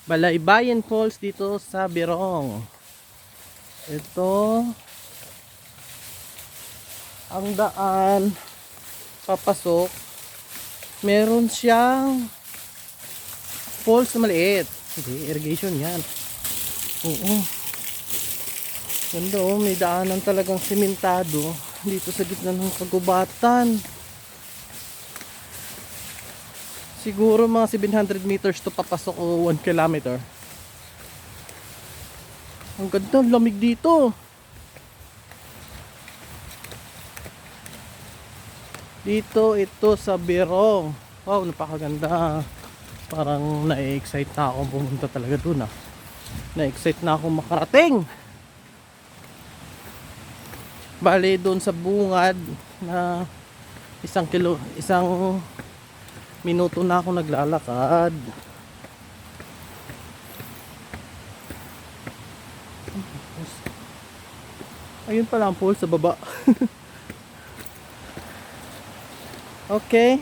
Balaybayan Falls dito sa Berong. Ito ang daan papasok. Meron siyang falls na maliit. Hindi, irrigation yan. Oo. Ganda oh, may daanan talagang simentado dito sa gitna ng kagubatan. Siguro mga 700 meters to papasok o 1 kilometer. Ang ganda, lamig dito. Dito ito sa Berong. Wow, napakaganda. Parang na-excite na ako pumunta talaga dun ah. Na-excite na ako makarating. Bale doon sa bungad na isang minuto na ako naglalakad. Ayun pala ang pool sa baba. Okay.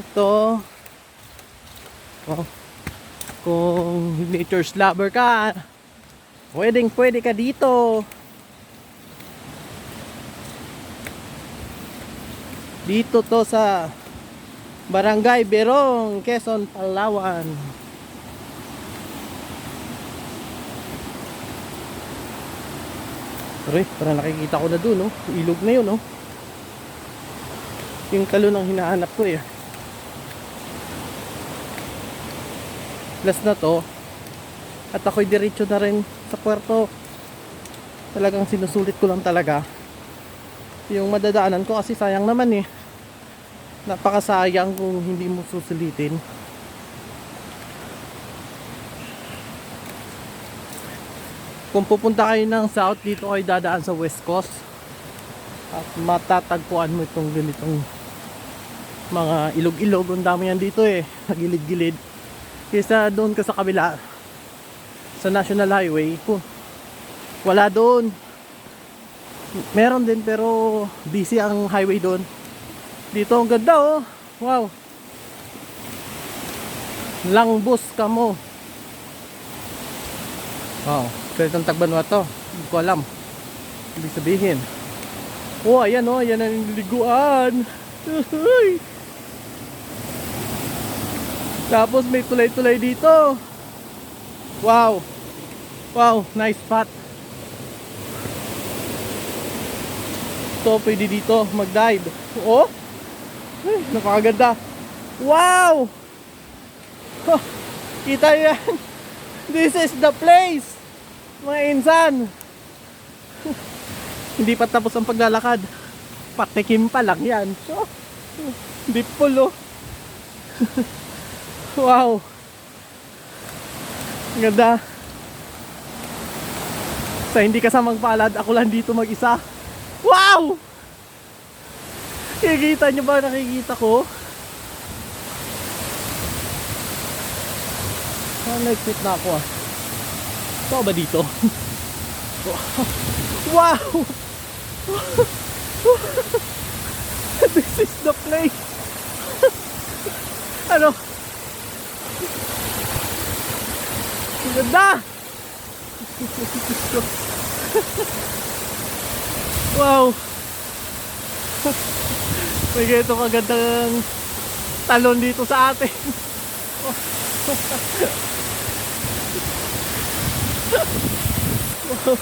Ito. Oh, kung nature's lover ka, pwede ka dito. Dito to sa Barangay Berong, Quezon, Palawan. Pero parang nakikita ko na dun, no? Ilog na yun, no? Yung talon ang hinahanap ko eh. Plus na to. At ako'y diretso na rin sa puerto. Talagang sinusulit ko lang talaga yung madadaanan ko kasi sayang naman eh. Napakasayang kung hindi mo susulitin. Kung pupunta kayo ng south, dito kayo dadaan sa west coast at matatagpuan mo itong ganitong mga ilog-ilog. Ang dami yan dito eh, nagilid-gilid. Kaysa doon ka sa kabila sa National Highway, wala doon. Meron din pero busy ang highway doon. Dito ang ganda oh. Wow. Langbos ka mo. Wow. Pwede itong Tagbanwa to. Hindi ko alam. Ibig sabihin. Oh, ayan oh. Ayan ang liguan. Tapos may tulay-tulay dito. Wow. Wow. Nice spot. So, pwede dito mag-dive. Oh. Ay, napakaganda. Wow. Oh, kita yan. This is the place. Mga insan. Hindi pa tapos ang paglalakad. Patikim pa lang yan. So, deep pool oh. Wow. Ganda. Sa hindi kasamang palad, ako lang dito mag-isa. Wow! Nakikita nyo ba? Nakikita ko. Nag-quit na ako ah. Ito ba dito? Wow! This is the place. Ano? Ang ganda! Wow! May ganito kagandang talon dito sa atin. Wow.